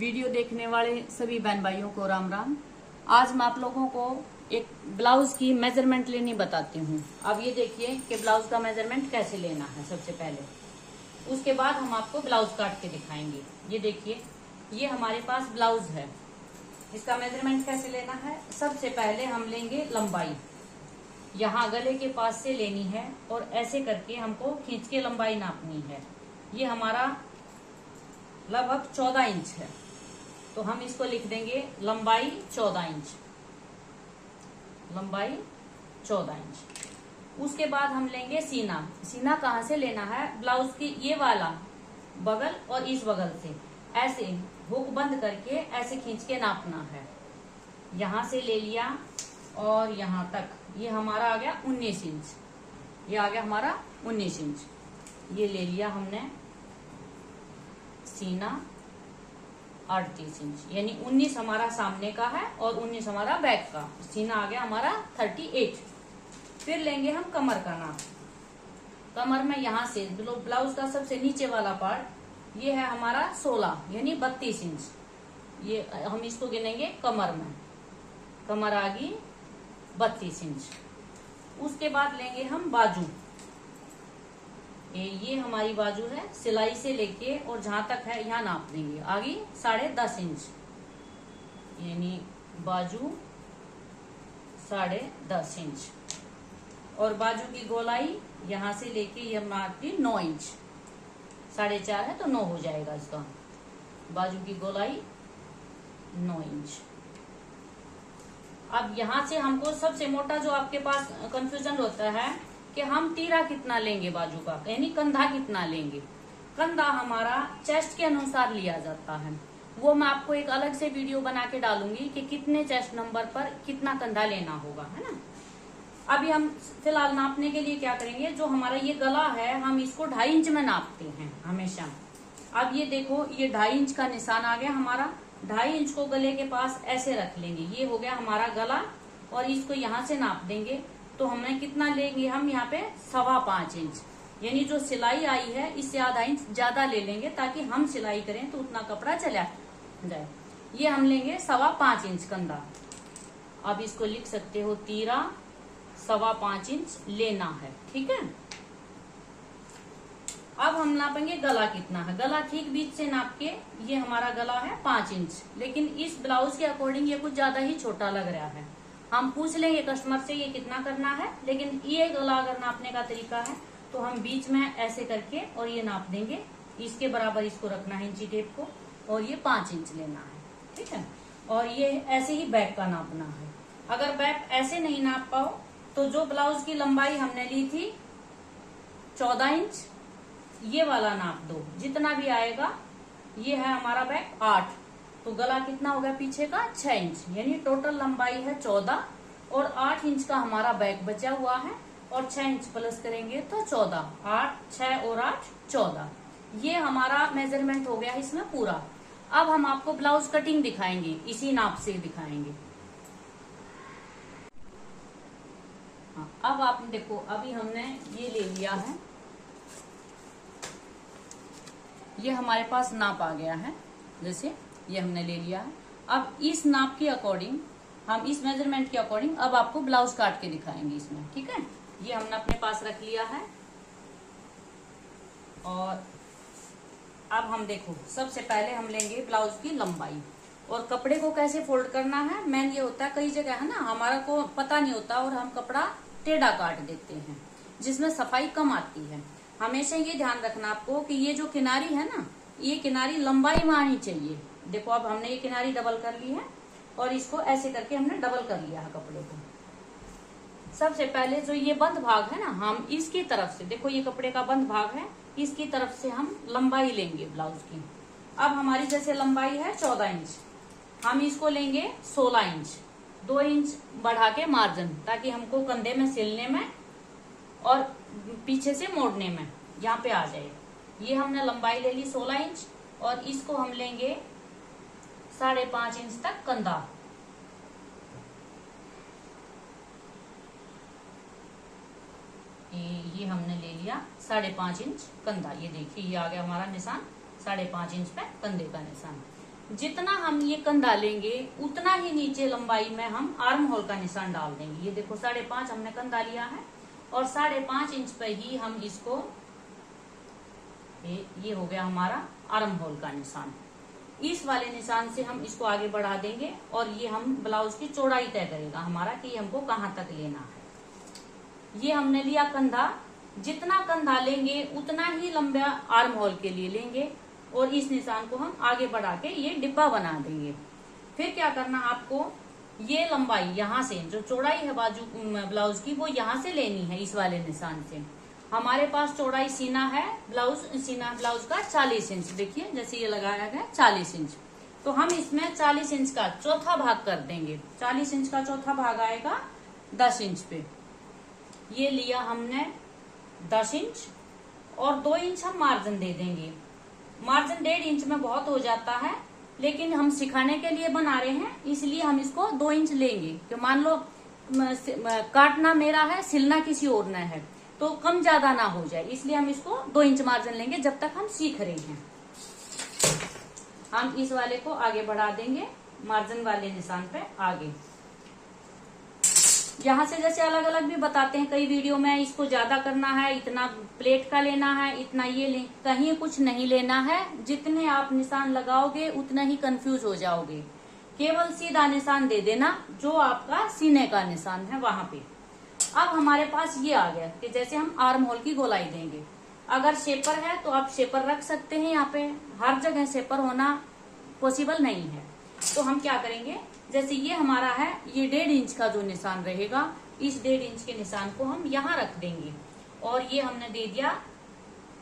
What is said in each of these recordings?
Video देखने वाले सभी बहन भाइयों को राम राम। आज मैं आप लोगों को एक ब्लाउज की मेजरमेंट लेनी बताती हूँ। अब ये देखिए कि ब्लाउज का मेजरमेंट कैसे लेना है सबसे पहले, उसके बाद हम आपको ब्लाउज काट के दिखाएंगे। ये देखिए, ये हमारे पास ब्लाउज है, इसका मेजरमेंट कैसे लेना है। सबसे पहले हम लेंगे लंबाई, यहाँ गले के पास से लेनी है और ऐसे करके हमको खींच के लंबाई नापनी है। ये हमारा लगभग 14 इंच है, तो हम इसको लिख देंगे लंबाई 14 इंच, लंबाई 14 इंच। उसके बाद हम लेंगे सीना। सीना कहाँ से लेना है, ब्लाउज की ये वाला बगल और इस बगल से ऐसे हुक बंद करके ऐसे खींच के नापना है। यहाँ से ले लिया और यहाँ तक, ये हमारा आ गया 19 इंच, ये आ गया हमारा 19 इंच। ये ले लिया हमने सीना 38 इंच, यानी 19 हमारा सामने का है और 19 हमारा बैक का। सीना आ गया हमारा 38। फिर लेंगे हम कमर का नाप। कमर में यहाँ से ब्लाउज का सबसे नीचे वाला पार्ट ये है हमारा 16 यानी 32 इंच। ये हम इसको गिनेंगे कमर में, कमर आ गई 32 इंच। उसके बाद लेंगे हम बाजू। ये हमारी बाजू है, सिलाई से लेके और जहां तक है यहाँ नाप देंगे, आगे 10.5 इंच, यानी बाजू 10.5 इंच। और बाजू की गोलाई यहाँ से लेके ये नापती 9 इंच, 4.5 है तो 9 हो जाएगा इसका। बाजू की गोलाई 9 इंच। अब यहाँ से हमको सबसे मोटा जो आपके पास कंफ्यूजन होता है कि हम तीरा कितना लेंगे बाजू का, यानी कंधा कितना लेंगे। कंधा हमारा चेस्ट के अनुसार लिया जाता है, वो मैं आपको एक अलग से वीडियो बना के डालूंगी कि कितने चेस्ट नंबर पर कितना कंधा लेना होगा, है ना। अभी हम फिलहाल नापने के लिए क्या करेंगे, जो हमारा ये गला है हम इसको 2.5 इंच में नापते हैं हमेशा। अब ये देखो, ये 2.5 इंच का निशान आ गया हमारा। 2.5 इंच को गले के पास ऐसे रख लेंगे, ये हो गया हमारा गला, और इसको यहाँ से नाप देंगे। तो हमें कितना लेंगे, हम यहाँ पे 5.25 इंच, यानी जो सिलाई आई है इससे आधा इंच ज्यादा ले लेंगे ताकि हम सिलाई करें तो उतना कपड़ा चला जाए। ये हम लेंगे 5.25 इंच कंधा। अब इसको लिख सकते हो तीरा 5.25 इंच लेना है, ठीक है। अब हम नापेंगे गला कितना है। गला ठीक बीच से नाप के, ये हमारा गला है 5 इंच, लेकिन इस ब्लाउज के अकॉर्डिंग ये कुछ ज्यादा ही छोटा लग रहा है। हम पूछ लेंगे कस्टमर से ये कितना करना है, लेकिन ये गला अगर नापने का तरीका है तो हम बीच में ऐसे करके और ये नाप देंगे, इसके बराबर इसको रखना है इंची टेप को, और ये 5 इंच लेना है, ठीक है। और ये ऐसे ही बैक का नापना है। अगर बैक ऐसे नहीं नाप पाओ तो जो ब्लाउज की लंबाई हमने ली थी 14 इंच, ये वाला नाप दो, जितना भी आएगा। ये है हमारा बैक 8, तो गला कितना हो गया पीछे का 6 इंच, यानी टोटल लंबाई है 14 और 8 इंच का हमारा बैक बचा हुआ है, और 6 इंच प्लस करेंगे तो 14। 8, 6 और 8 14। ये हमारा मेजरमेंट हो गया इसमें पूरा। अब हम आपको ब्लाउज कटिंग दिखाएंगे, इसी नाप से दिखाएंगे। हाँ, अब आपने देखो, अभी हमने ये ले लिया है, ये हमारे पास नाप आ गया है, जैसे ये हमने ले लिया है। अब इस नाप के अकॉर्डिंग, हम इस मेजरमेंट के अकॉर्डिंग अब आपको ब्लाउज काट के दिखाएंगे इसमें, ठीक है। ये हमने अपने पास रख लिया है। और अब हम देखो, सबसे पहले हम लेंगे ब्लाउज की लंबाई, और कपड़े को कैसे फोल्ड करना है। मेन ये होता है, कई जगह है ना हमारा को पता नहीं होता और हम कपड़ा टेढ़ा काट देते हैं, जिसमें सफाई कम आती है। हमेशा ये ध्यान रखना आपको कि ये जो किनारी है ना, ये किनारी लंबाई में आनी चाहिए। देखो, अब हमने ये किनारी डबल कर ली है और इसको ऐसे करके हमने डबल कर लिया है कपड़े को। सबसे पहले जो ये बंद भाग है ना, हम इसकी तरफ से, देखो ये कपड़े का बंद भाग है, इसकी तरफ से हम लंबाई लेंगे ब्लाउज की। अब हमारी जैसे लंबाई है 14 इंच, हम इसको लेंगे 16 इंच, 2 इंच बढ़ा के मार्जिन, ताकि हमको कंधे में सिलने में और पीछे से मोड़ने में यहाँ पे आ जाए। ये हमने लंबाई ले ली 16 इंच, और इसको हम लेंगे 5.5 इंच तक कंधा। ये हमने ले लिया 5.5 इंच कंधा। ये देखिए, ये आ गया हमारा निशान 5.5 इंच पे कंधे का निशान। जितना हम ये कंधा लेंगे उतना ही नीचे लंबाई में हम आर्म होल का निशान डाल देंगे। ये देखो 5.5 हमने कंधा लिया है और 5.5 इंच पे ही हम इसको, ये हो गया हमारा आर्म होल का निशान। इस वाले निशान से हम इसको आगे बढ़ा देंगे और ये हम ब्लाउज की चौड़ाई तय करेगा हमारा कि हमको कहाँ तक लेना है। ये हमने लिया कंधा, जितना कंधा लेंगे उतना ही लंबा आर्म होल के लिए लेंगे और इस निशान को हम आगे बढ़ा के ये डिब्बा बना देंगे। फिर क्या करना आपको, ये लंबाई यहाँ से जो चौड़ाई है बाजू ब्लाउज की वो यहाँ से लेनी है इस वाले निशान से। हमारे पास चौड़ाई सीना है सीना ब्लाउज का 40 इंच, देखिए जैसे ये लगाया गया 40 इंच, तो हम इसमें 40 इंच का चौथा भाग कर देंगे। 40 इंच का चौथा भाग आएगा 10 इंच पे। ये लिया हमने 10 इंच और 2 इंच हम मार्जिन दे देंगे। मार्जिन 1.5 इंच में बहुत हो जाता है, लेकिन हम सिखाने के लिए बना रहे हैं इसलिए हम इसको 2 इंच लेंगे। कि मान लो काटना मेरा है, सिलना किसी और ने है, तो कम ज्यादा ना हो जाए, इसलिए हम इसको 2 इंच मार्जिन लेंगे जब तक हम सीख रहे हैं। हम इस वाले को आगे बढ़ा देंगे मार्जिन वाले निशान पे आगे। यहाँ से जैसे अलग अलग भी बताते हैं कई वीडियो में, इसको ज्यादा करना है, इतना प्लेट का लेना है, इतना ये ले, कहीं कुछ नहीं लेना है। जितने आप निशान लगाओगे उतना ही कंफ्यूज हो जाओगे। केवल सीधा निशान दे देना जो आपका सीने का निशान है वहां पे। अब हमारे पास ये आ गया कि जैसे हम आर्म होल की गोलाई देंगे। अगर शेपर है तो आप शेपर रख सकते हैं, यहाँ पे हर जगह शेपर होना पॉसिबल नहीं है। तो हम क्या करेंगे, जैसे ये हमारा है, ये 1.5 इंच का जो निशान रहेगा, इस 1.5 इंच के निशान को हम यहाँ रख देंगे और ये हमने दे दिया,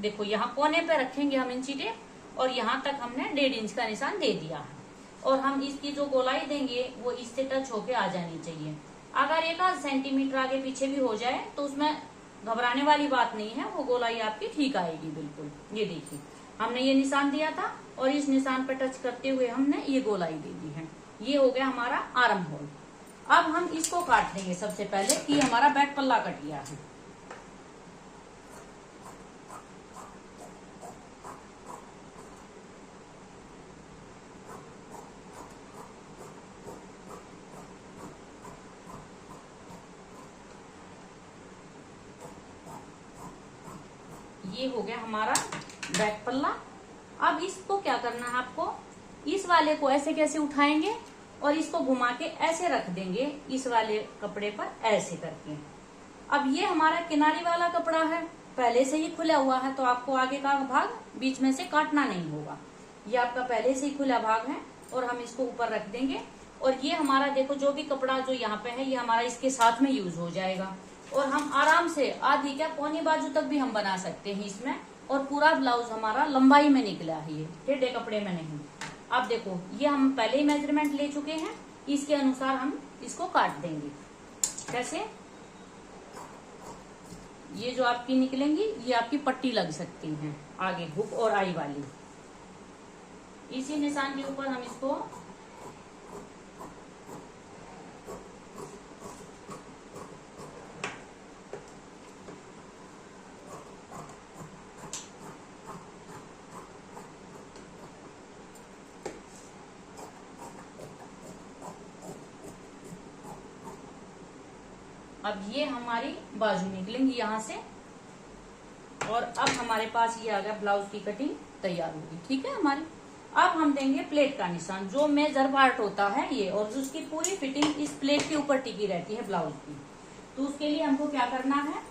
देखो यहाँ कोने पे रखेंगे हम इंची टेप और यहाँ तक हमने 1.5 इंच का निशान दे दिया है। और हम इसकी जो गोलाई देंगे वो इससे टच होके आ जानी चाहिए। अगर 1 सेंटीमीटर आगे पीछे भी हो जाए तो उसमें घबराने वाली बात नहीं है, वो गोलाई आपकी ठीक आएगी बिल्कुल। ये देखिए हमने ये निशान दिया था और इस निशान पर टच करते हुए हमने ये गोलाई दे दी है। ये हो गया हमारा आर्म होल। अब हम इसको काट देंगे सबसे पहले कि हमारा बैक पल्ला कट गया है। ये हो गया हमारा बैक पल्ला। अब इसको क्या करना है आपको, इस वाले को ऐसे कैसे उठाएंगे और इसको घुमा के ऐसे रख देंगे इस वाले कपड़े पर ऐसे करके। अब ये हमारा किनारी वाला कपड़ा है, पहले से ही खुला हुआ है, तो आपको आगे का भाग बीच में से काटना नहीं होगा। ये आपका पहले से ही खुला भाग है और हम इसको ऊपर रख देंगे। और ये हमारा देखो जो भी कपड़ा जो यहाँ पे है ये हमारा इसके साथ में यूज हो जाएगा और हम आराम से आधी क्या पौनी बाजू तक भी हम बना सकते हैं इसमें। और पूरा ब्लाउज हमारा लंबाई में निकला है, ये टेढ़े कपड़े में नहीं। अब देखो ये हम पहले ही मेजरमेंट ले चुके हैं, इसके अनुसार हम इसको काट देंगे। कैसे, ये जो आपकी निकलेंगी ये आपकी पट्टी लग सकती है आगे हुक और आई वाली। इसी निशान के ऊपर हम इसको अब ये हमारी बाजू निकलेंगी यहाँ से और अब हमारे पास ये आ गया, ब्लाउज की कटिंग तैयार होगी। ठीक है हमारी। अब हम देंगे प्लेट का निशान, जो मेजर पार्ट होता है ये, और उसकी पूरी फिटिंग इस प्लेट के ऊपर टिकी रहती है ब्लाउज की। तो उसके लिए हमको क्या करना है,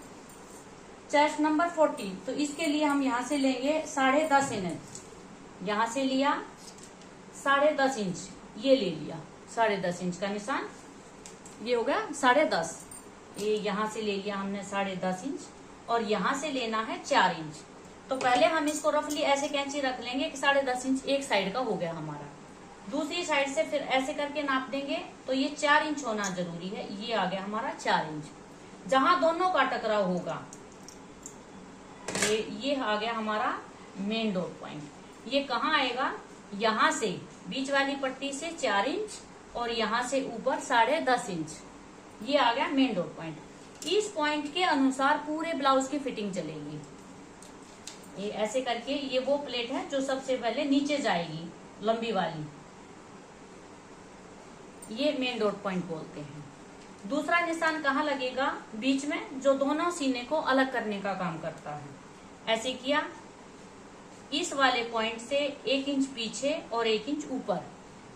चेस्ट नंबर 40, तो इसके लिए हम यहाँ से लेंगे 10.5 इंच। यहाँ से लिया 10.5 इंच, ये ले लिया 10.5 इंच का निशान, ये हो गया 10.5। ये यहाँ से ले लिया हमने 10.5 इंच और यहाँ से लेना है 4 इंच। तो पहले हम इसको रफली ऐसे कैंची रख लेंगे कि 10.5 इंच एक साइड का हो गया हमारा। दूसरी साइड से फिर ऐसे करके नाप देंगे तो ये 4 इंच होना जरूरी है। ये आ गया हमारा 4 इंच। जहां दोनों का टकराव होगा ये आ गया हमारा मेन डॉट पॉइंट। ये कहाँ आएगा, यहाँ से बीच वाली पट्टी से 4 इंच और यहाँ से ऊपर 10.5 इंच, ये आ गया मेन डॉट पॉइंट। इस पॉइंट के अनुसार पूरे ब्लाउज की फिटिंग चलेगी। ये ऐसे करके, ये वो प्लेट है जो सबसे पहले नीचे जाएगी लंबी वाली, ये मेन डॉट पॉइंट बोलते हैं। दूसरा निशान कहाँ लगेगा? बीच में, जो दोनों सीने को अलग करने का काम करता है। ऐसे किया, इस वाले पॉइंट से 1 इंच पीछे और 1 इंच ऊपर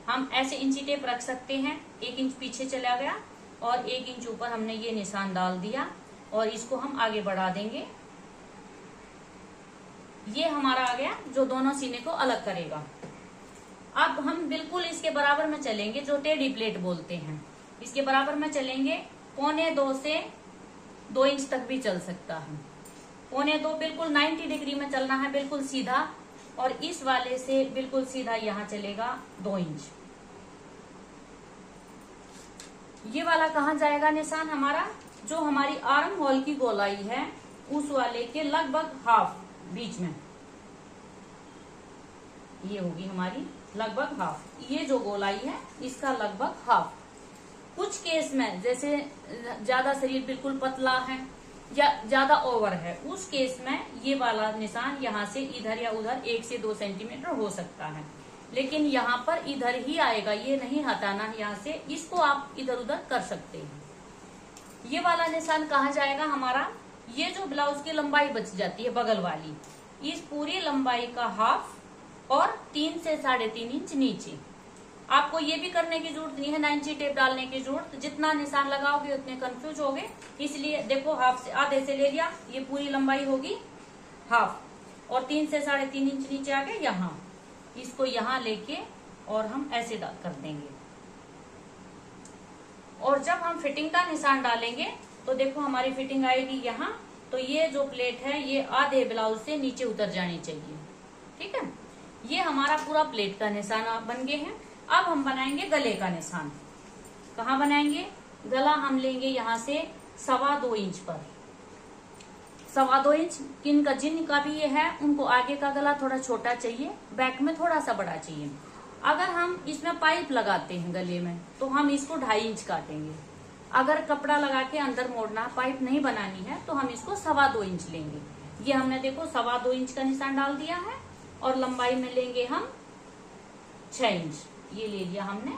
हम ऐसे इंची टेप रख सकते हैं। 1 इंच पीछे चला गया और 1 इंच ऊपर हमने ये निशान डाल दिया और इसको हम आगे बढ़ा देंगे। ये हमारा आ गया जो दोनों सीने को अलग करेगा। अब हम बिल्कुल इसके बराबर में चलेंगे, जो टेढ़ी प्लेट बोलते हैं। इसके बराबर में चलेंगे, 1.25 से 2 इंच तक भी चल सकता है। 1.25 बिल्कुल 90 डिग्री में चलना है, बिल्कुल सीधा। और इस वाले से बिल्कुल सीधा यहाँ चलेगा 2 इंच। ये वाला कहाँ जाएगा निशान हमारा? जो हमारी आर्म होल की गोलाई है उस वाले के लगभग हाफ बीच में, ये होगी हमारी लगभग हाफ। ये जो गोलाई है इसका लगभग हाफ। कुछ केस में जैसे ज्यादा शरीर बिल्कुल पतला है या ज्यादा ओवर है, उस केस में ये वाला निशान यहाँ से इधर या उधर 1 से 2 सेंटीमीटर हो सकता है, लेकिन यहाँ पर इधर ही आएगा, ये नहीं हटाना है यहाँ से। इसको आप इधर उधर कर सकते हैं। ये वाला निशान कहाँ जाएगा हमारा? ये जो ब्लाउज की लंबाई बच जाती है बगल वाली, इस पूरी लंबाई का हाफ और 3 से 3.5 इंच नीचे। आपको ये भी करने की जरूरत नहीं है, 9 इंची टेप डालने की जरूरत। जितना निशान लगाओगे उतने कंफ्यूज होगे, इसलिए देखो हाफ से आधे से ले लिया, ये पूरी लंबाई होगी हाफ और 3 से 3.5 इंच नीचे आ गए यहाँ। इसको यहाँ लेके और हम ऐसे कर देंगे। और जब हम फिटिंग का निशान डालेंगे तो देखो हमारी फिटिंग आएगी यहाँ। तो ये जो प्लेट है ये आधे ब्लाउज से नीचे उतर जानी चाहिए, ठीक है। ये हमारा पूरा प्लेट का निशान बन गए हैं। अब हम बनाएंगे गले का निशान। कहाँ बनाएंगे? गला हम लेंगे यहाँ से 2.25 इंच पर। 2.25 इंच जिनका भी ये है उनको आगे का गला थोड़ा छोटा चाहिए, बैक में थोड़ा सा बड़ा चाहिए। अगर हम इसमें पाइप लगाते हैं गले में तो हम इसको 2.5 इंच काटेंगे। अगर कपड़ा लगा के अंदर मोड़ना, पाइप नहीं बनानी है, तो हम इसको 2.25 इंच लेंगे। ये हमने देखो 2.25 इंच का निशान डाल दिया है। और लंबाई में लेंगे हम 6 इंच। ये ले लिया हमने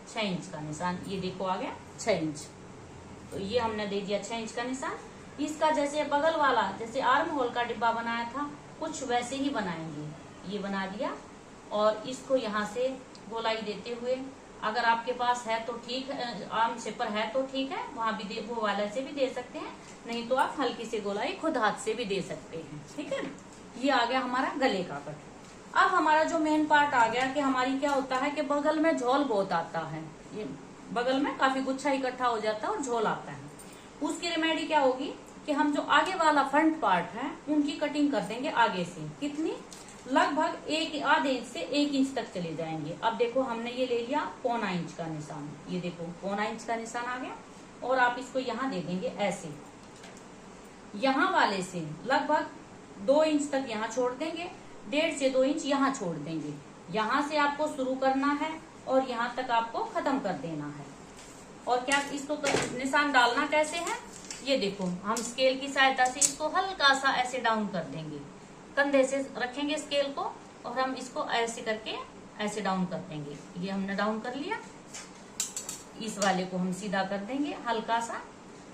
6 इंच का निशान। ये देखो आ गया 6 इंच। तो ये हमने दे दिया 6 इंच का निशान। इसका जैसे बगल वाला, जैसे आर्म होल का डिब्बा बनाया था, कुछ वैसे ही बनाएंगे। ये बना दिया और इसको यहाँ से गोलाई देते हुए, अगर आपके पास है तो ठीक है, आर्म शेपर है तो ठीक है, वहां भी वो वाले से भी दे सकते हैं, नहीं तो आप हल्की सी गोलाई खुद हाथ से भी दे सकते हैं, ठीक है। ये आ गया हमारा गले का कट। अब हमारा जो मेन पार्ट आ गया कि हमारी क्या होता है कि बगल में झोल बहुत आता है। ये बगल में काफी गुच्छा इकट्ठा हो जाता है और झोल आता है। उसकी रेमेडी क्या होगी कि हम जो आगे वाला फ्रंट पार्ट है उनकी कटिंग कर देंगे आगे से। कितनी? लगभग 1.5 इंच से 1 इंच तक चले जाएंगे। अब देखो हमने ये ले लिया 1.25 इंच का निशान। ये देखो 1.25 इंच का निशान आ गया और आप इसको यहाँ दे देंगे ऐसे। यहाँ वाले से लगभग 2 इंच तक यहाँ छोड़ देंगे, 1.5 से 2 इंच यहाँ छोड़ देंगे। यहाँ से आपको शुरू करना है और यहाँ तक आपको खत्म कर देना है। और क्या इसको निशान डालना कैसे है? ये देखो हम स्केल की सहायता से इसको हल्का सा ऐसे डाउन कर देंगे, कंधे से रखेंगे स्केल को और हम इसको ऐसे करके ऐसे डाउन कर देंगे। ये हमने डाउन कर लिया। इस वाले को हम सीधा कर देंगे हल्का सा,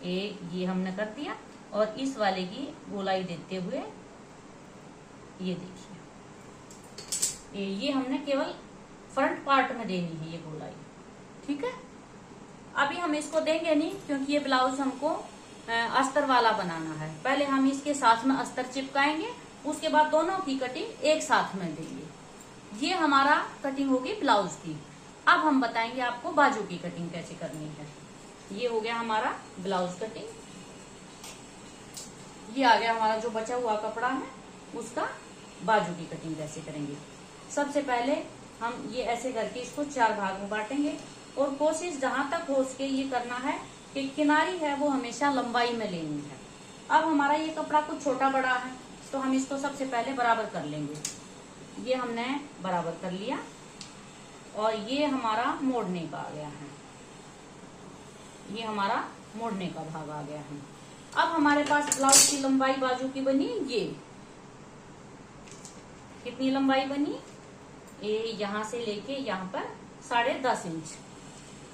ये हमने कर दिया। और इस वाले की गोलाई देते हुए ये देखिए, ये हमने केवल फ्रंट पार्ट में देनी है ये गोलाई, ठीक है। अभी हम इसको देंगे नहीं क्योंकि ये ब्लाउज हमको अस्तर वाला बनाना है। पहले हम इसके साथ में अस्तर चिपकाएंगे, उसके बाद दोनों की कटिंग एक साथ में देंगे। ये हमारा कटिंग होगी ब्लाउज की। अब हम बताएंगे आपको बाजू की कटिंग कैसे करनी है। ये हो गया हमारा ब्लाउज कटिंग। ये आ गया हमारा जो बचा हुआ कपड़ा है उसका बाजू की कटिंग कैसे करेंगे। सबसे पहले हम ये ऐसे करके इसको 4 भाग में बांटेंगे और कोशिश जहां तक हो सके ये करना है कि किनारी है वो हमेशा लंबाई में लेनी है। अब हमारा ये कपड़ा कुछ छोटा बड़ा है तो हम इसको सबसे पहले बराबर कर लेंगे। ये हमने बराबर कर लिया और ये हमारा मोड़ने का आ गया है। ये हमारा मोड़ने का भाग आ गया है। अब हमारे पास ब्लाउज की लंबाई बाजू की बनी, ये कितनी लंबाई बनी? ये यहाँ से लेके यहाँ पर 10.5 इंच।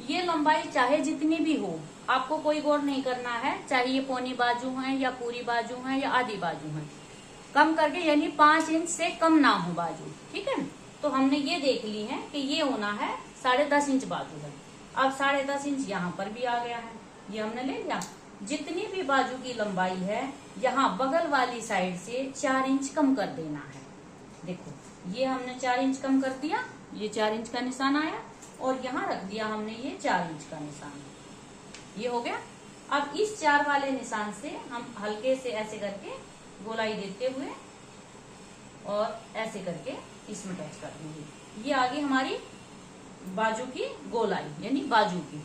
ये लंबाई चाहे जितनी भी हो, आपको कोई गौर नहीं करना है, चाहे ये पौनी बाजू है या पूरी बाजू है या आधी बाजू है, कम करके यानी 5 इंच से कम ना हो बाजू। ठीक है, तो हमने ये देख ली है कि ये होना है 10.5 इंच बाजू है। अब 10.5 इंच यहाँ पर भी आ गया है, ये हमने ले लिया। जितनी भी बाजू की लंबाई है, यहाँ बगल वाली साइड से 4 इंच कम कर देना है। देखो ये हमने 4 इंच कम कर दिया, ये 4 इंच का निशान आया, और यहाँ रख दिया हमने ये 4 इंच का निशान, ये हो गया। अब इस 4 वाले निशान से हम हल्के से ऐसे करके गोलाई देते हुए और ऐसे करके इसमें टच कर देंगे। ये आगे हमारी बाजू की गोलाई यानी बाजू की।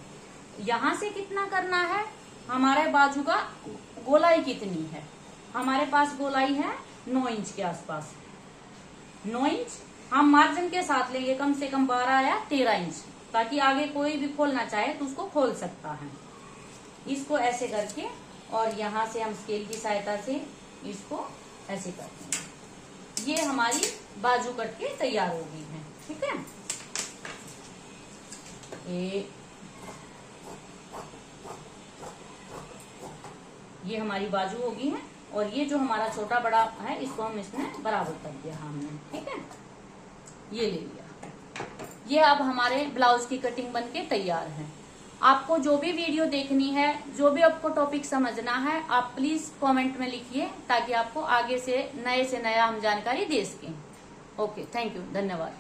यहाँ से कितना करना है, हमारे बाजू का गोलाई कितनी है, हमारे पास गोलाई है 9 इंच के आसपास। 9 इंच हम मार्जिन के साथ लेंगे, कम से कम 12 या 13 इंच, ताकि आगे कोई भी खोलना चाहे तो उसको खोल सकता है। इसको ऐसे करके और यहाँ से हम स्केल की सहायता से इसको ऐसे कर देंगे। ये हमारी बाजू कट के तैयार हो गई है। ठीक है, ये हमारी बाजू हो गई है, और ये जो हमारा छोटा बड़ा है इसको हम इसमें बराबर कर दिया हमने। ठीक है, ये ले लिया। ये अब हमारे ब्लाउज की कटिंग बनके तैयार है। आपको जो भी वीडियो देखनी है, जो भी आपको टॉपिक समझना है, आप प्लीज कमेंट में लिखिए, ताकि आपको आगे से नया हम जानकारी दे सकें। ओके, थैंक यू, धन्यवाद।